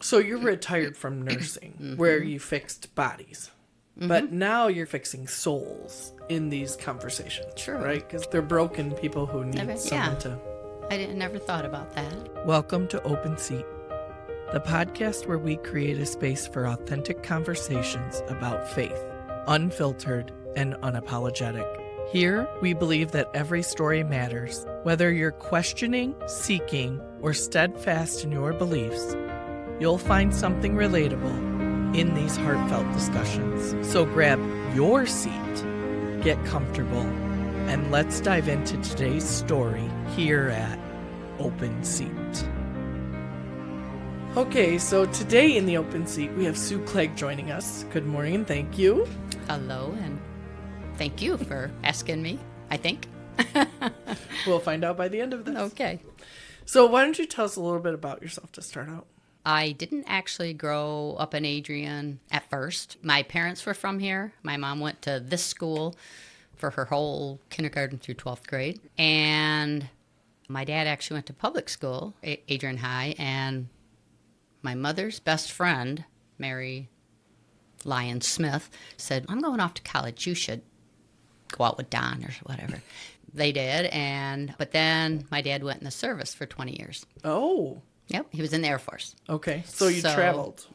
So you're retired from nursing, where you fixed bodies. But now you're fixing souls in these conversations. True. Right? Because they're broken people who need someone to... Never thought about that. Welcome to Open Seat, the podcast where we create a space for authentic conversations about faith, unfiltered and unapologetic. Here, we believe that every story matters. Whether you're questioning, seeking, or steadfast in your beliefs, you'll find something relatable in these heartfelt discussions. So grab your seat, get comfortable, and let's dive into today's story here at Open Seat. Okay, so today in the Open Seat, we have Sue Clegg joining us. Good morning and thank you. Hello, and thank you for asking me, I think. We'll find out by the end of this. Okay. So why don't you tell us a little bit about yourself to start out? I didn't actually grow up in Adrian at first. My parents were from here. My mom went to this school for her whole kindergarten through 12th grade. And my dad actually went to public school, Adrian High, and my mother's best friend, Mary Lyon Smith, said, I'm going off to college. You should go out with Don or whatever. They did, but then my dad went in the service for 20 years. Oh. Yep, he was in the Air Force. Okay, so you traveled.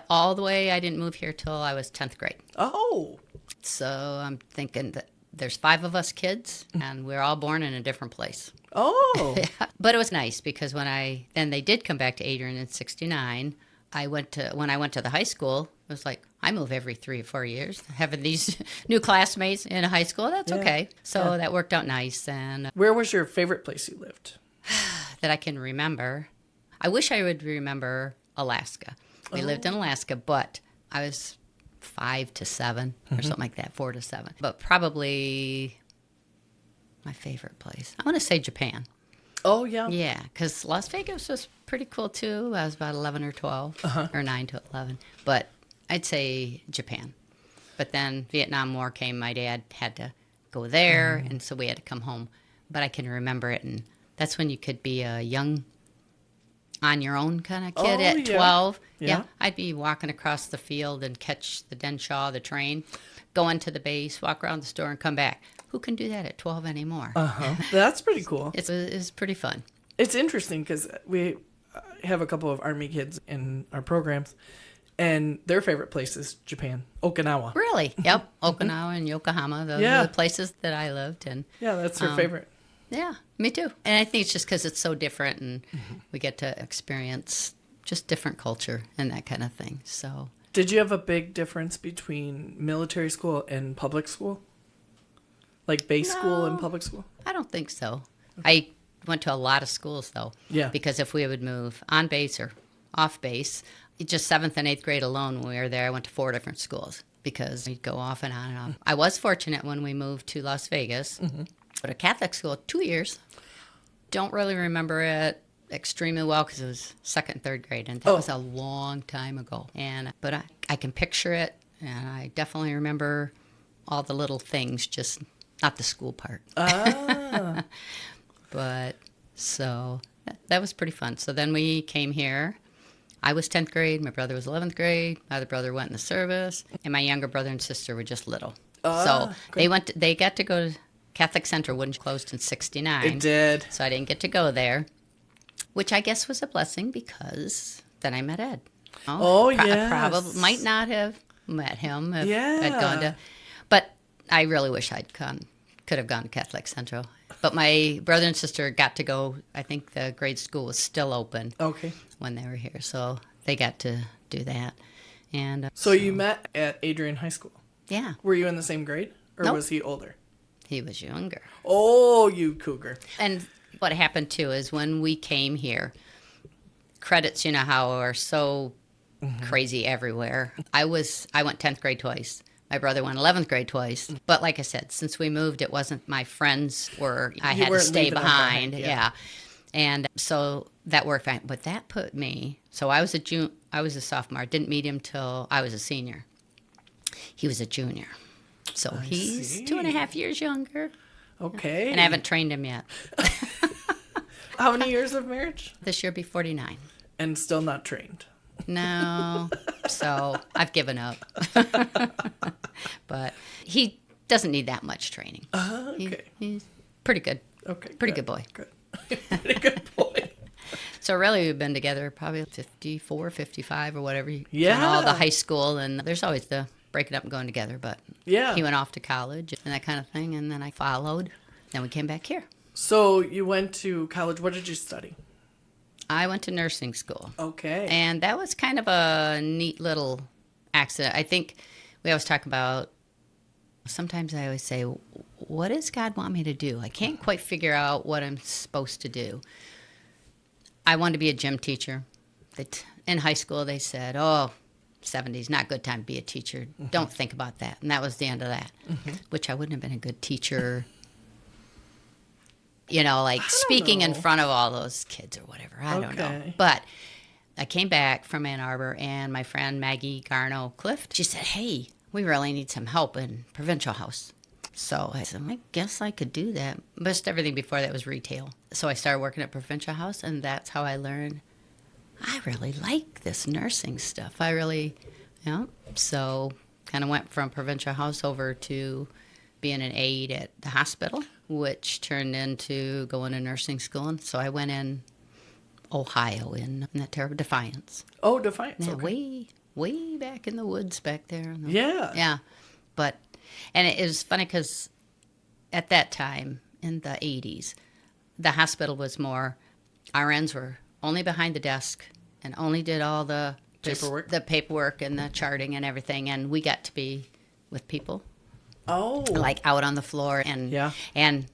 All the way. I didn't move here till I was 10th grade. Oh. So I'm thinking that there's 5 of us kids, and we're all born in a different place. Oh. Yeah. But it was nice because then they did come back to Adrian in 1969. When I went to the high school, it was like, I move every 3 or 4 years. Having these new classmates in high school, that's okay. So that worked out nice. And where was your favorite place you lived? that I can remember. I wish I would remember Alaska. We lived in Alaska, but I was 5 to 7 or something like that, 4 to 7. But probably my favorite place, I want to say Japan. Oh, yeah. Yeah, because Las Vegas was pretty cool, too. I was about 11 or 12, or 9 to 11. But I'd say Japan. But then Vietnam War came. My dad had to go there, and so we had to come home. But I can remember it, and that's when you could be a young, on-your-own kind of kid at 12. Yeah, I'd be walking across the field and catch the Denshaw, the train, go into the base, walk around the store, and come back. Who can do that at 12 anymore? That's pretty cool. It's pretty fun. It's interesting because we have a couple of Army kids in our programs, and their favorite place is Japan, Okinawa. Really? Yep, Okinawa and Yokohama, those are the places that I lived in. Yeah, that's her favorite. Yeah, me too. And I think it's just because it's so different, and we get to experience just different culture and that kind of thing. So, did you have a big difference between military school and public school? Like base school and public school? I don't think so. I went to a lot of schools, though. Yeah. Because if we would move on base or off base, just 7th and 8th grade alone, when we were there, I went to 4 different schools because we'd go off and on and off. I was fortunate when we moved to Las Vegas. But a Catholic school, 2 years. Don't really remember it extremely well because it was 2nd and 3rd grade, and that was a long time ago. But I can picture it, and I definitely remember all the little things, just not the school part. But so that was pretty fun. So then we came here. I was 10th grade. My brother was 11th grade. My other brother went in the service, and my younger brother and sister were just little. So they got to go to Catholic Center when it closed in 1969. It did. So I didn't get to go there, which I guess was a blessing because then I met Ed. Yes. I probably might not have met him if I'd gone to. But I really wish could have gone to Catholic Center. But my brother and sister got to go. I think the grade school was still open when they were here. So they got to do that. And So you met at Adrian High School? Yeah. Were you in the same grade? Or Nope. was he older? He was younger. Oh, you cougar. And what happened, too, is when we came here, credits, how are so crazy everywhere. I went 10th grade twice. My brother went 11th grade twice. But like I said, since we moved, it wasn't my friends I had to stay behind. Yeah. And so that worked fine. But that put me, so I was a sophomore. I didn't meet him till I was a senior. He was a junior. So he's 2.5 years younger. Okay. And I haven't trained him yet. How many years of marriage? This year will be 49. And still not trained. No. So I've given up. But he doesn't need that much training. Okay. He's pretty good. Okay. Pretty good boy. Good. Pretty good boy. So really we've been together probably 54, 55 or whatever. Yeah. And all the high school, and there's always the breaking up and going together. But Yeah. he went off to college and that kind of thing, and then I followed. Then we came back here. So you went to college. What did you study? I went to nursing school. Okay. And that was kind of a neat little accident. I think we always talk about, sometimes I always say, what does God want me to do? I can't quite figure out what I'm supposed to do. I wanted to be a gym teacher. In high school, they said, 70s, not a good time to be a teacher. Don't think about that. And that was the end of that, which I wouldn't have been a good teacher. Like speaking in front of all those kids or whatever. I don't know. But I came back from Ann Arbor, and my friend Maggie Garno-Clift, she said, hey, we really need some help in Provincial House. So I said, I guess I could do that. Most everything before that was retail. So I started working at Provincial House, and that's how I learned I really like this nursing stuff. So kind of went from Provincial House over to being an aide at the hospital, which turned into going to nursing school. And so I went in Ohio in that terrible Defiance. Oh, Defiance. Yeah, Okay. way back in the woods back there. Yeah. Yeah. And it was funny because at that time in the 80s, the hospital was RNs were only behind the desk and only did all the paperwork and the charting and everything. And we got to be with people. Oh. Like out on the floor. And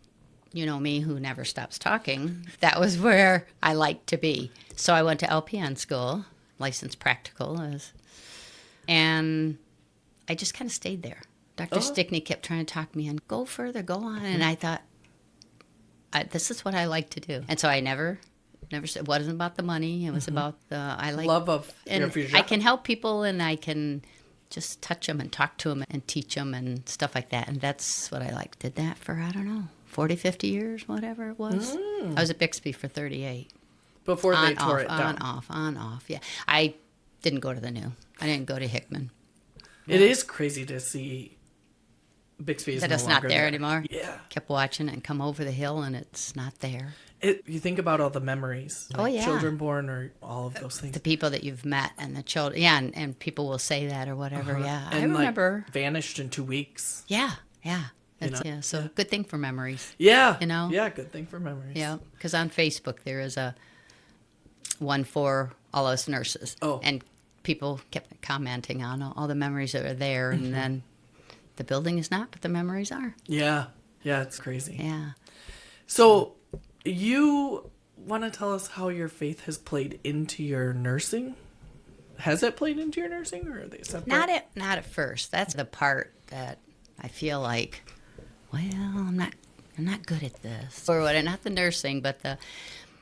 you know me, who never stops talking, that was where I liked to be. So I went to LPN school, licensed practical, and I just kind of stayed there. Dr. Stickney kept trying to talk me in, go further, go on. And I thought, this is what I like to do. And so I never said, it wasn't about the money. It was about love of your job. I can help people, and I can just touch them and talk to them and teach them and stuff like that. And that's what I like. Did that for, 40, 50 years, whatever it was. I was at Bixby for 38. Before they tore it down. On, off, yeah. I didn't go to the new. I didn't go to Hickman. It is crazy to see Bixby is that no it's longer not there anymore. Yeah. Kept watching it and come over the hill, and it's not there. You think about all the memories. Like yeah. Children born or all of those things. The people that you've met and the children. Yeah, and people will say that or whatever. Yeah, and I remember. Vanished in 2 weeks. Yeah. Yeah, so good thing for memories. Yeah. Yeah, good thing for memories. Yeah, because on Facebook there is a one for all us nurses. Oh. And people kept commenting on all the memories that are there, and then the building is not, but the memories are. Yeah. Yeah, it's crazy. Yeah. So you want to tell us how your faith has played into your nursing? Has it played into your nursing, or are they separate? Not at first. That's the part that I feel like, well, I'm not good at this. Or what? Not the nursing, but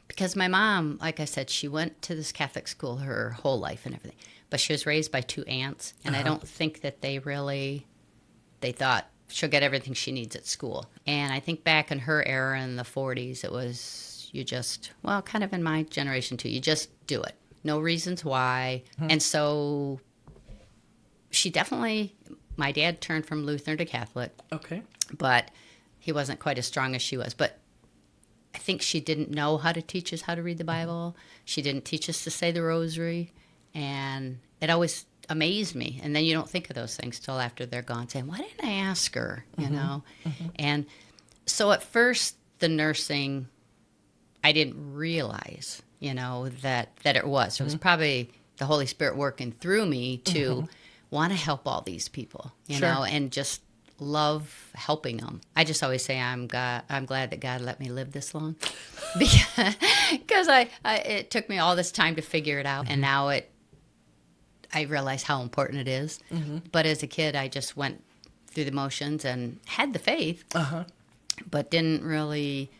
because my mom, like I said, she went to this Catholic school her whole life and everything. But she was raised by 2 aunts, and I don't think that they thought she'll get everything she needs at school. And I think back in her era in the 40s, it was kind of in my generation too, you just do it. No reasons why. And so she definitely, my dad turned from Lutheran to Catholic. Okay. But he wasn't quite as strong as she was. But I think she didn't know how to teach us how to read the Bible. She didn't teach us to say the rosary. And it always amazed me. And then you don't think of those things till after they're gone, saying, why didn't I ask her, you know? And so at first, the nursing, I didn't realize, that it was. It was probably the Holy Spirit working through me to want to help all these people, you know, and just love helping them. I just always say I'm glad that God let me live this long, because it took me all this time to figure it out, and now I realize how important it is. But as a kid, I just went through the motions and had the faith, but didn't really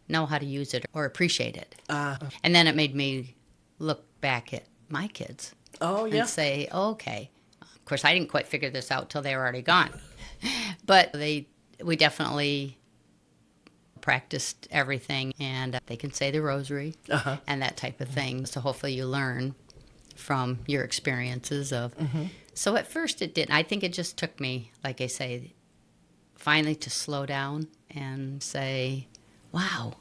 know how to use it or appreciate it. And then it made me look back at my kids and say, okay. Of course, I didn't quite figure this out till they were already gone. But we definitely practiced everything, and they can say the rosary and that type of thing. So hopefully you learn from your experiences of. So at first it didn't. I think it just took me, like I say, finally to slow down and say, wow,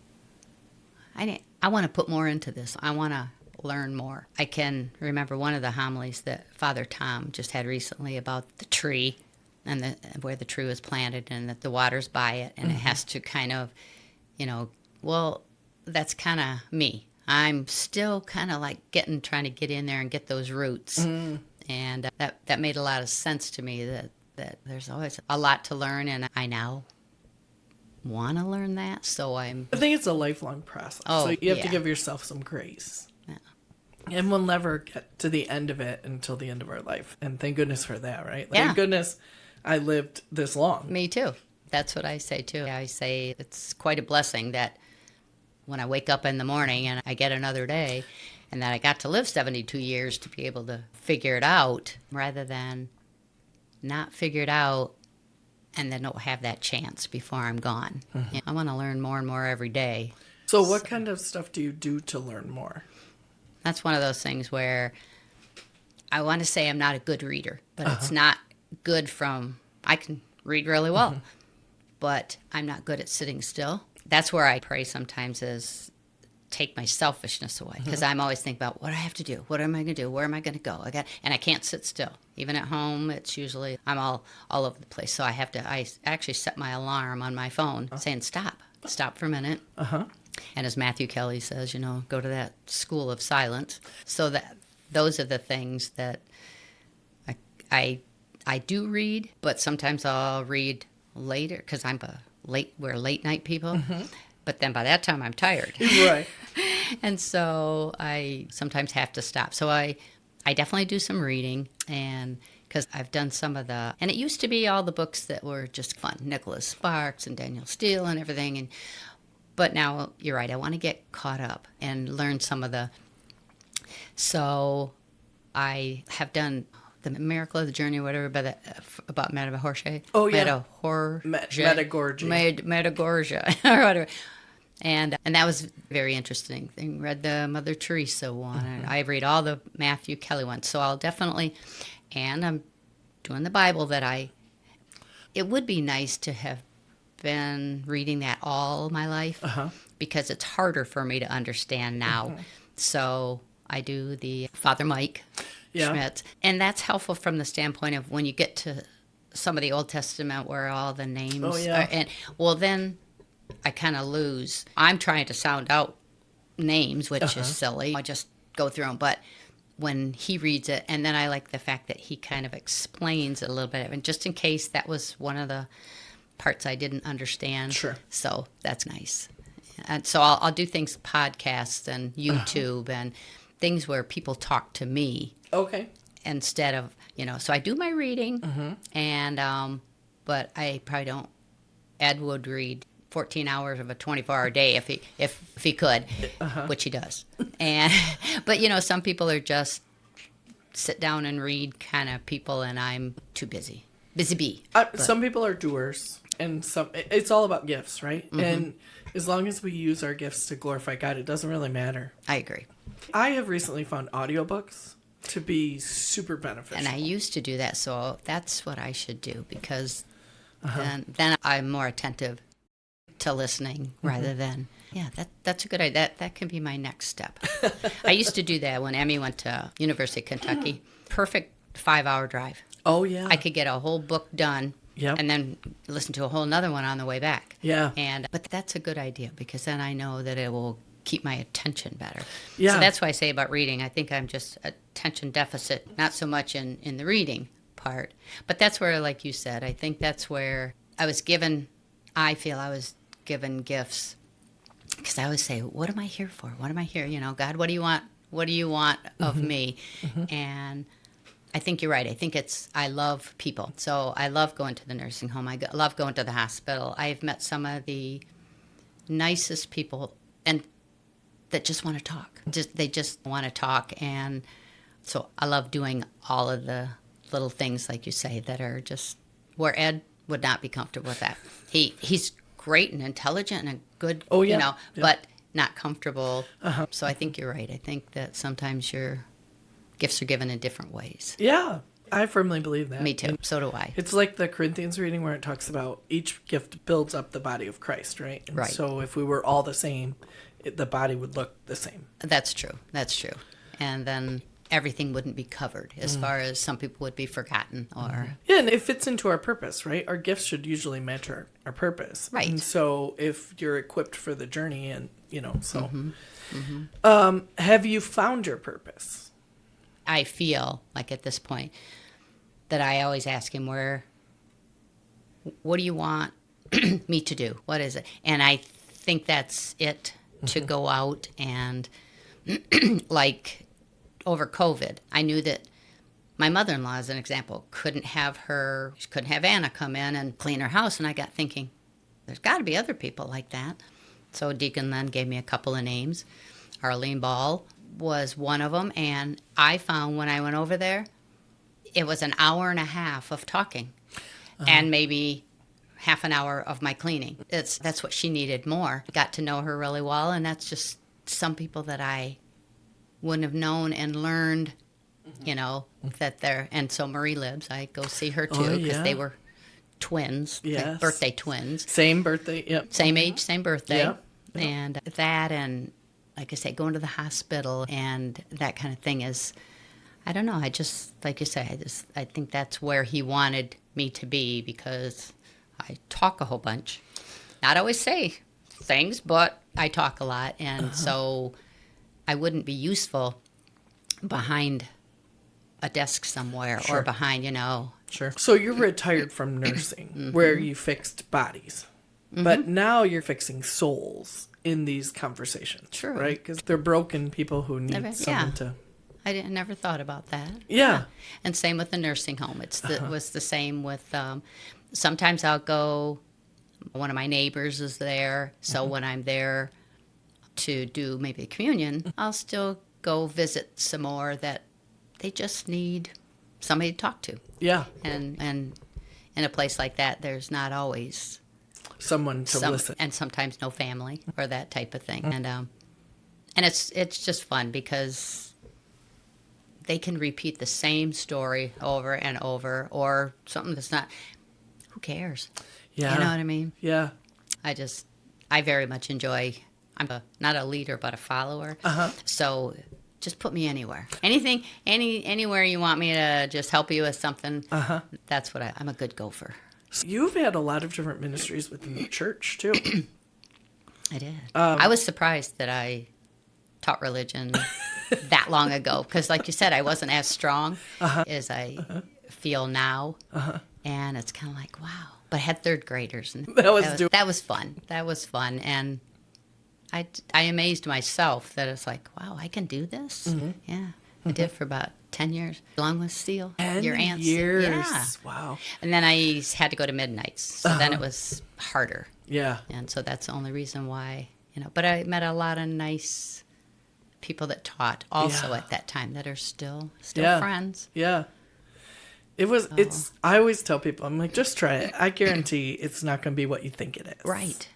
I want to put more into this. I want to learn more. I can remember one of the homilies that Father Tom just had recently about the tree and where the tree was planted and that the water's by it and it has to kind of, well, that's kind of me. I'm still kind of like trying to get in there and get those roots. And that made a lot of sense to me that there's always a lot to learn, and I now want to learn that. So I think it's a lifelong process. Oh, so you have to give yourself some grace. Yeah. And we'll never get to the end of it until the end of our life. And thank goodness for that, right? Yeah. Thank goodness I lived this long. Me too. That's what I say too. I say it's quite a blessing that when I wake up in the morning and I get another day, and that I got to live 72 years to be able to figure it out rather than not figure it out and then don't have that chance before I'm gone. I want to learn more and more every day. So what kind of stuff do you do to learn more? That's one of those things where I want to say I'm not a good reader, but it's not good I can read really well, but I'm not good at sitting still. That's where I pray sometimes is take my selfishness away, because I'm always thinking about what I have to do. What am I going to do? Where am I going to go? And I can't sit still. Even at home, it's usually I'm all over the place. So I actually set my alarm on my phone saying stop for a minute. And as Matthew Kelly says, go to that school of silence. So that those are the things that I do read, but sometimes I'll read later because we're late night people. But then by that time I'm tired. Right. And so I sometimes have to stop. So I definitely do some reading, and because I've done some of and it used to be all the books that were just fun, Nicholas Sparks and Daniel Steele and everything. But now you're right, I want to get caught up and learn some of so I have done The Miracle of the Journey, or whatever, about Metagorgia. Oh, yeah. Metagorgia, or whatever. And that was very interesting. I read the Mother Teresa one, and I read all the Matthew Kelly ones. So I'll definitely, and I'm doing the Bible it would be nice to have been reading that all my life, because it's harder for me to understand now. So I do the Father Mike Schmitz, and that's helpful from the standpoint of when you get to some of the Old Testament where all the names are, then I kind of lose. I'm trying to sound out names, which is silly. I just go through them, but when he reads it, and then I like the fact that he kind of explains it a little bit, and just in case that was one of the parts I didn't understand. Sure. So that's nice. And so I'll do things, podcasts and YouTube and things where people talk to me. Okay. Instead of, so I do my reading, and but I probably don't. Ed would read 14 hours of a 24-hour day if he could, which he does. But some people are just sit down and read kind of people, and I'm too busy. Busy bee. Some people are doers, and it's all about gifts, right? And as long as we use our gifts to glorify God, it doesn't really matter. I agree. I have recently found audiobooks to be super beneficial. And I used to do that, so that's what I should do, because then I'm more attentive to listening rather than, that's a good idea. That can be my next step. I used to do that when Emmy went to University of Kentucky. Perfect 5-hour drive. Oh, yeah. I could get a whole book done and then listen to a whole nother one on the way back. Yeah. But that's a good idea, because then I know that it will keep my attention better. Yeah. So that's why I say about reading, I think I'm just attention deficit, not so much in the reading part. But that's where, like you said, I think that's where I feel I was given gifts, because I always say, what am I here for? What am I here? God, what do you want? What do you want of me? And I think you're right. I think I love people. So I love going to the nursing home. I love going to the hospital. I've met some of the nicest people, and that just want to talk. They just want to talk. And so I love doing all of the little things, like you say, that are just where Ed would not be comfortable with that. He's great and intelligent and a good, but not comfortable. So I think you're right. I think that sometimes your Gifts are given in different ways. Yeah, I firmly believe that. Me too. And so do I. It's like the Corinthians reading where it talks about each gift builds up the body of Christ, right? And right. So if we were all the same, the body would look the same. That's true. That's true. And then everything wouldn't be covered as far as some people would be forgotten or... Yeah, and it fits into our purpose, right? Our gifts should usually match our purpose. Right. And so if you're equipped for the journey and, so... have you found your purpose? I feel like at this point that I always ask him, what do you want me to do? What is it? And I think that's it, to go out and like over COVID, I knew that my mother-in-law, as an example, couldn't have Anna come in and clean her house. And I got thinking, there's got to be other people like that. So Deacon then gave me a couple of names. Arlene Ball was one of them. And I found when I went over there, it was an hour and a half of talking and maybe half an hour of my cleaning. That's what she needed more. Got to know her really well. And that's just some people that I wouldn't have known and learned, that they're... And so Marie Libbs, I go see her too because they were twins, yes. birthday twins. Same birthday, yep. Same age, same birthday. Yep. And that, and like I say, going to the hospital and that kind of thing is, I don't know, I just, like you say, I think that's where he wanted me to be because I talk a whole bunch. Not always say things, but I talk a lot. And so I wouldn't be useful behind a desk somewhere or behind, Sure. So you're retired from nursing where you fixed bodies, but now you're fixing souls in these conversations. True. Right? Because they're broken people who need someone to... I never thought about that. Yeah. And same with the nursing home. It was the same with... sometimes I'll go... One of my neighbors is there, so when I'm there to do maybe communion, I'll still go visit some more that they just need somebody to talk to. Yeah. And in a place like that, there's not always someone to listen. And sometimes no family or that type of thing. And it's just fun because they can repeat the same story over and over or something that's not... Who cares? Yeah. You know what I mean? Yeah. I very much enjoy... I'm not a leader, but a follower. So just put me anywhere. Anything, anywhere you want me to just help you with something, that's what I'm a good gopher. So you've had a lot of different ministries within the church, too. I did. I was surprised that I taught religion that long ago. Because like you said, I wasn't as strong as I feel now. And it's kind of like, wow. But I had third graders. And that was fun. That was fun. And I amazed myself that it's like, wow, I can do this? Yeah. I did for about 10 years, along with Steele. 10 your aunts. years. Yeah. Wow. And then I had to go to midnights. So then it was harder. Yeah. And so that's the only reason why, But I met a lot of nice people that taught also at that time that are still friends. Yeah. I always tell people, I'm like, just try it. I guarantee it's not going to be what you think it is. Right.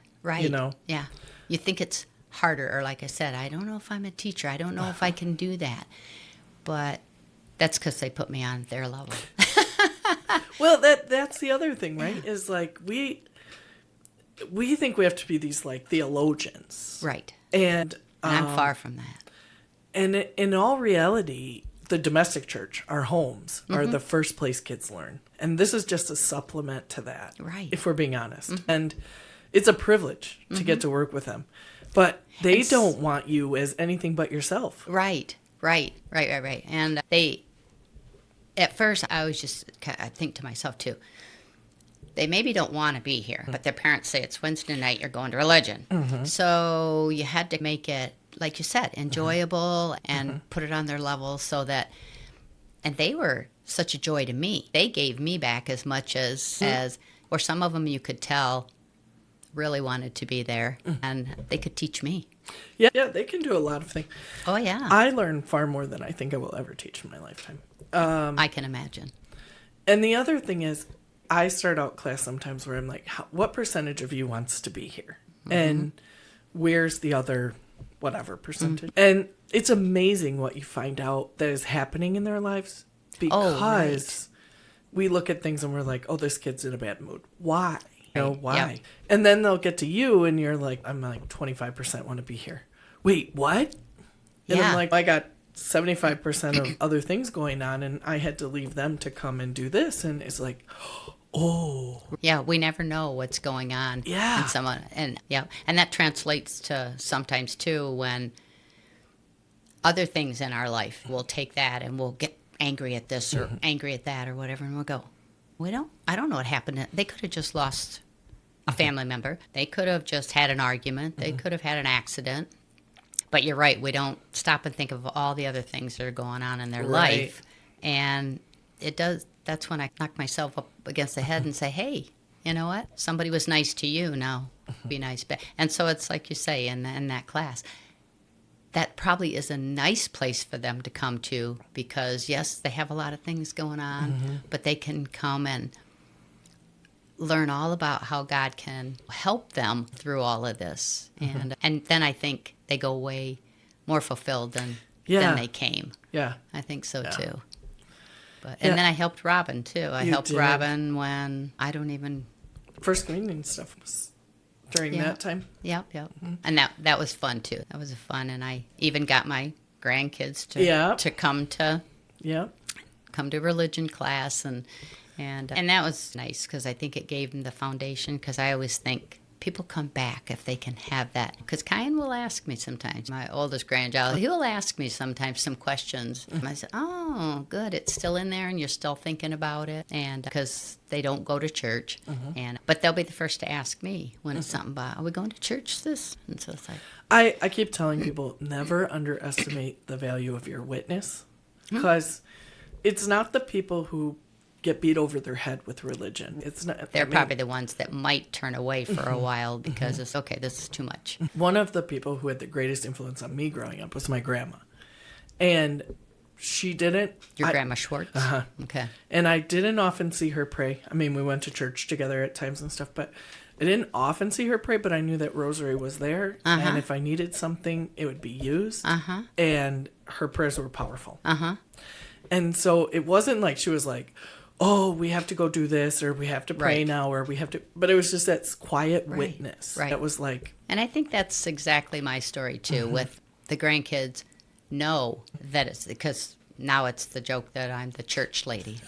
Yeah. You think it's harder, or like I said, I don't know if I'm a teacher. I don't know if I can do that. But that's because they put me on their level. Well, that's the other thing, right? Is like we think we have to be these like theologians. Right. And I'm far from that. And in all reality, the domestic church, our homes, are the first place kids learn. And this is just a supplement to that. Right. If we're being honest. And it's a privilege to get to work with them. But they don't want you as anything but yourself. Right. And at first, I think to myself, too, they maybe don't want to be here, but their parents say it's Wednesday night, you're going to religion. So you had to make it, like you said, enjoyable and put it on their level so that, and they were such a joy to me. They gave me back as much as, or some of them you could tell really wanted to be there and they could teach me. Yeah, they can do a lot of things. Oh, yeah. I learn far more than I think I will ever teach in my lifetime. I can imagine. And the other thing is, I start out class sometimes where I'm like, what percentage of you wants to be here? And where's the other whatever percentage. And it's amazing what you find out that is happening in their lives because we look at things and we're like, oh, this kid's in a bad mood. Why? You know, why? Yep. And then they'll get to you and you're like, I'm like 25% want to be here. Wait, what? And I'm like, I got 75% of other things going on and I had to leave them to come and do this. And it's like, oh. Yeah, we never know what's going on in someone. And that translates to sometimes too when other things in our life, we'll take that and we'll get angry at this or angry at that or whatever, and we'll go, I don't know what happened. They could have just lost a family member. They could have just had an argument. They could have had an accident. But you're right, we don't stop and think of all the other things that are going on in their life. And that's when I knock myself up against the head and say, hey, you know what? Somebody was nice to you, now be nice back. And so it's like you say in that class, that probably is a nice place for them to come to because, yes, they have a lot of things going on, but they can come and learn all about how God can help them through all of this. And then I think they go away more fulfilled than they came. Yeah. I think so too. But and then I helped Robin too. I helped Robin when I don't even first communion stuff was during that time. Yep. And that was fun too. That was fun, and I even got my grandkids to come to religion class and that was nice because I think it gave them the foundation, because I always think people come back if they can have that. Because Kyan will ask me sometimes, my oldest grandchild, he will ask me sometimes some questions. And I said, oh, good, it's still in there and you're still thinking about it. And because they don't go to church. But they'll be the first to ask me when it's something about, are we going to church this? And so it's like, I keep telling people, never underestimate the value of your witness. Because it's not the people who get beat over their head with religion. It's not. They're probably the ones that might turn away for a while because it's okay, this is too much. One of the people who had the greatest influence on me growing up was my grandma. And she didn't... Your grandma Schwartz? Okay. And I didn't often see her pray. I mean, we went to church together at times and stuff, but I didn't often see her pray, but I knew that rosary was there. And if I needed something, it would be used. And her prayers were powerful. And so it wasn't like she was like, oh, we have to go do this, or we have to pray now, or we have to... But it was just that quiet witness. That was like... And I think that's exactly my story, too, with the grandkids know that it's... Because now it's the joke that I'm the church lady.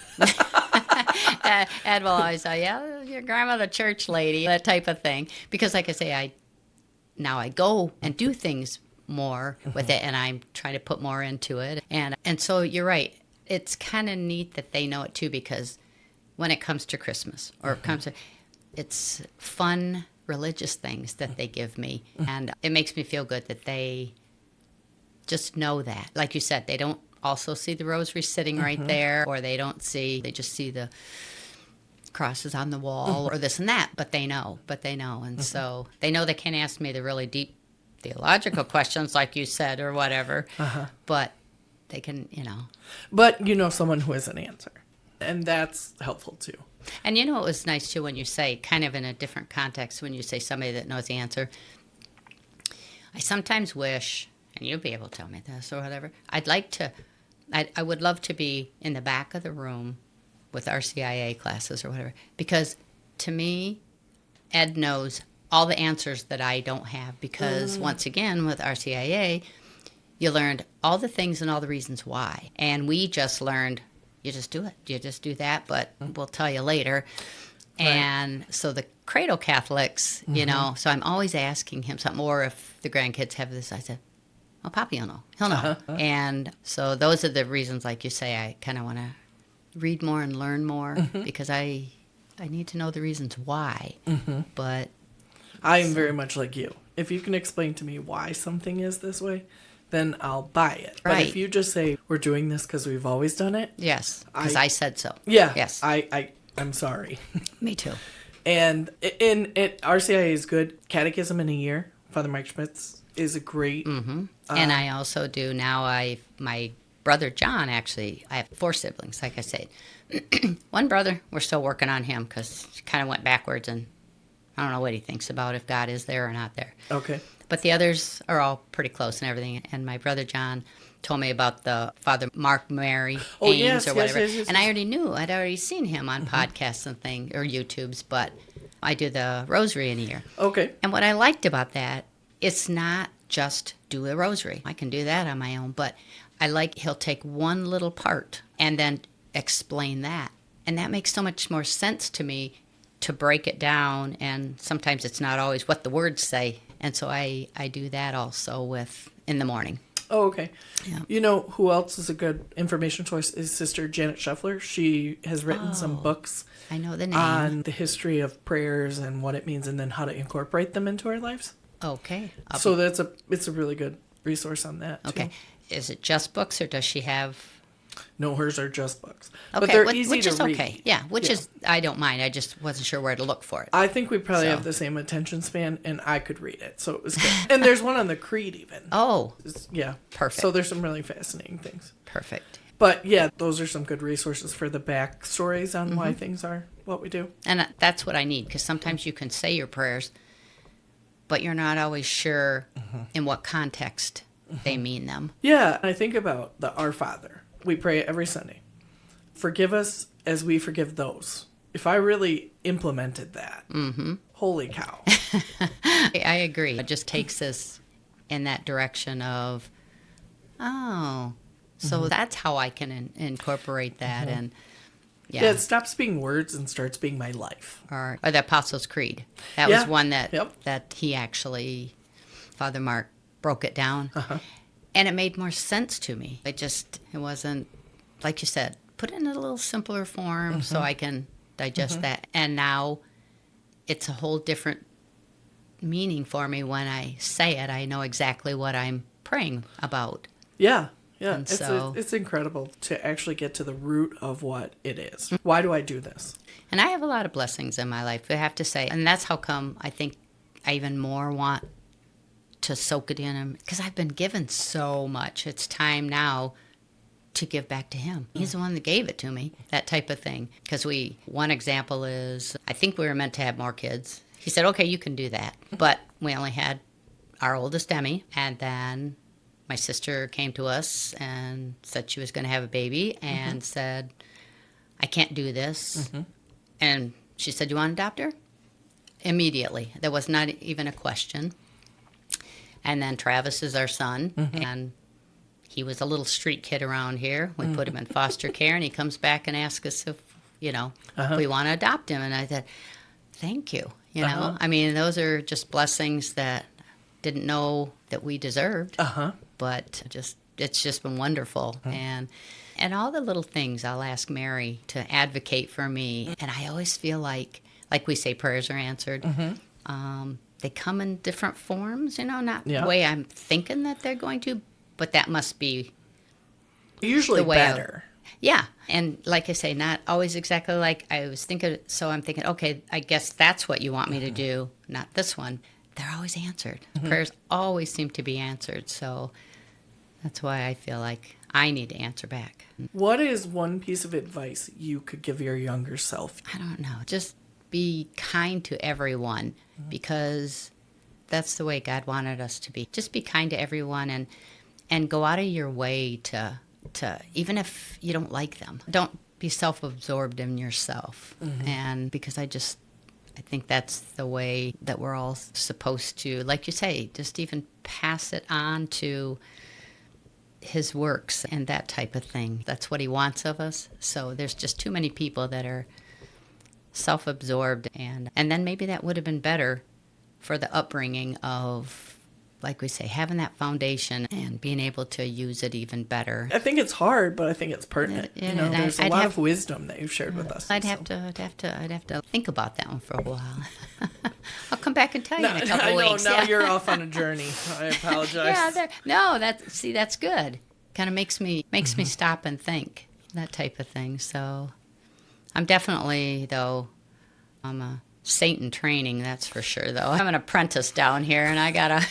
Ed will always say, yeah, your grandma the church lady, that type of thing. Because like I say, I go and do things more with it, and I'm trying to put more into it. And so you're right. It's kind of neat that they know it too, because when it comes to Christmas or it comes to, it's fun religious things that they give me, and it makes me feel good that they just know that. Like you said, they don't also see the rosary sitting right there, or they just see the crosses on the wall or this and that, but they know, and so they know they can't ask me the really deep theological questions like you said or whatever, but they can, But you know someone who has an answer. And that's helpful too. And it was nice too when you say, kind of in a different context, when you say somebody that knows the answer. I sometimes wish, and you'll be able to tell me this or whatever, I would love to be in the back of the room with RCIA classes or whatever. Because to me, Ed knows all the answers that I don't have. Because once again, with RCIA, you learned all the things and all the reasons why. And we just learned, you just do it. You just do that, but we'll tell you later. Right. And so the cradle Catholics, so I'm always asking him something. Or if the grandkids have this, I said, oh, Poppy will know. He'll know. And so those are the reasons, like you say, I kind of want to read more and learn more because I need to know the reasons why. But I am very much like you. If you can explain to me why something is this way, then I'll buy it. But if you just say, we're doing this because we've always done it. Yes, because I said so. Yeah. Yes. I'm sorry. Me too. And RCIA is good. Catechism in a year. Father Mike Schmitz is a great. And I also do now, my brother John, actually, I have 4 siblings, like I said. One brother, we're still working on him because he kind of went backwards, and I don't know what he thinks about if God is there or not there. Okay. But the others are all pretty close and everything. And my brother John told me about the Father Mark Mary Oh, Ames yes, or whatever. yes, yes, yes, and I yes. already knew. I'd already seen him on podcasts and things, or YouTubes, but I do the rosary in a year. Okay. And what I liked about that, it's not just do a rosary. I can do that on my own, but I like he'll take one little part and then explain that. And that makes so much more sense to me to break it down, and sometimes it's not always what the words say. And so I do that also with in the morning. Oh, okay. Yeah. You know who else is a good information source is Sister Janet Scheffler. She has written some books I know the name. on the history of prayers and what it means and then how to incorporate them into our lives. Okay. So it's a really good resource on that, too. Okay. Is it just books, or does she have... No, hers are just books. Okay, But they're easy which to is read. okay. Yeah, which is, I don't mind. I just wasn't sure where to look for it. I think we probably So. have the same attention span, and I could read it, so it was good. And there's one on the Creed, even. Oh, Yeah. Perfect. So there's some really fascinating things. perfect. But yeah, those are some good resources for the back stories on why things are what we do. And that's what I need, because sometimes you can say your prayers, but you're not always sure in what context they mean them. Yeah, I think about the Our Father. We pray it every Sunday. Forgive us as we forgive those. If I really implemented that, holy cow. I agree. It just takes us in that direction of, oh, so that's how I can incorporate that. And Yeah, it stops being words and starts being my life. or the Apostles' Creed. That Yeah. was one that Yep. that he actually, Father Mark, broke it down, and it made more sense to me. It wasn't, like you said, put it in a little simpler form so I can digest that. And now it's a whole different meaning for me when I say it. I know exactly what I'm praying about. Yeah, yeah. And so- It's incredible to actually get to the root of what it is. Why do I do this? And I have a lot of blessings in my life, I have to say. And that's how come I think I even more want to soak it in, because I've been given so much. It's time now to give back to him. He's the one that gave it to me, that type of thing. Because one example is, I think we were meant to have more kids. He said, okay, you can do that. But we only had our oldest, Emmy, and then my sister came to us and said she was going to have a baby and said, I can't do this. And she said, you want to adopt her? Immediately. There was not even a question. And then Travis is our son, and he was a little street kid around here. We put him in foster care, and he comes back and asks us if we want to adopt him. And I said, thank you. I mean, those are just blessings that didn't know that we deserved. But it's just been wonderful. And all the little things, I'll ask Mary to advocate for me. And I always feel like we say prayers are answered. They come in different forms, not the way I'm thinking that they're going to, but that must be Usually the way better. yeah. And like I say, not always exactly like I was thinking. So I'm thinking, okay, I guess that's what you want me to do, not this one. They're always answered. Prayers always seem to be answered. So that's why I feel like I need to answer back. What is one piece of advice you could give your younger self? I don't know. Just be kind to everyone, because that's the way God wanted us to be. Just be kind to everyone and go out of your way to even if you don't like them. Don't be self-absorbed in yourself. And because I think that's the way that we're all supposed to, like you say, just even pass it on to his works and that type of thing. That's what he wants of us. So there's just too many people that are self-absorbed, and then maybe that would have been better for the upbringing of, like we say, having that foundation and being able to use it even better. I think it's hard, but I think it's pertinent. And There's a lot of wisdom that you've shared with us. I'd have to think about that one for a while. I'll come back and tell you in a couple weeks. Now you're off on a journey. I apologize. That's good. Kind of makes me stop and think, that type of thing. So I'm definitely, though, I'm a Satan training, that's for sure, though. I'm an apprentice down here, and I gotta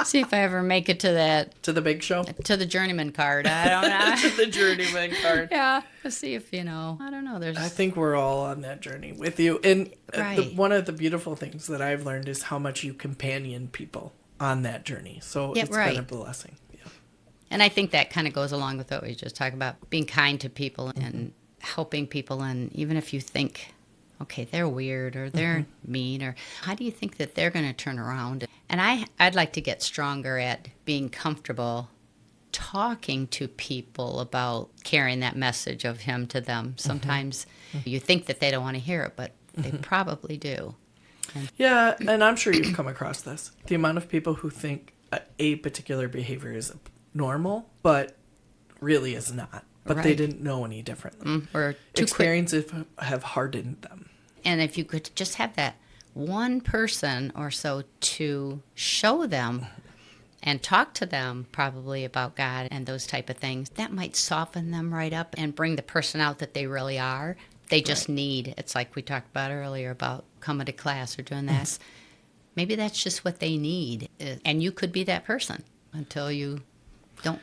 see if I ever make it to that. To the big show? To the journeyman card. I don't know. To the journeyman card. Yeah, let's see if, I don't know. I think we're all on that journey with you. And Right. one of the beautiful things that I've learned is how much you companion people on that journey. So Yeah, it's right. been a blessing. Yeah. And I think that kind of goes along with what we just talked about, being kind to people and helping people. And even if you think, okay, they're weird or they're mean, or how do you think that they're going to turn around? And I'd like to get stronger at being comfortable talking to people about carrying that message of him to them. Sometimes you think that they don't want to hear it, but they probably do. Yeah, and I'm sure you've come across this. The amount of people who think a particular behavior is normal, but really is not. But they Right. didn't know any differently. Or too quick. Experiences have hardened them. And if you could just have that one person or so to show them and talk to them probably about God and those type of things, that might soften them right up and bring the person out that they really are. They just need, it's like we talked about earlier about coming to class or doing that. Maybe that's just what they need. And you could be that person until you don't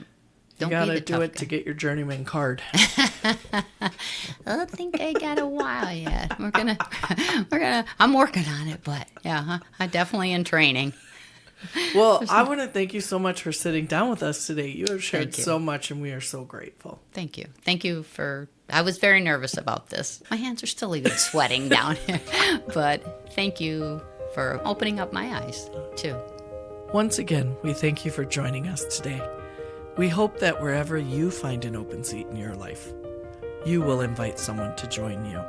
You be gotta the do tough it guy. to get your journeyman card. I don't think I got a while yet. I'm working on it, but yeah, I'm definitely in training. Well, I want to thank you so much for sitting down with us today. You have shared Thank you. so much, and we are so grateful. Thank you. Thank you I was very nervous about this. My hands are still even sweating down here, but thank you for opening up my eyes too. Once again, we thank you for joining us today. We hope that wherever you find an open seat in your life, you will invite someone to join you.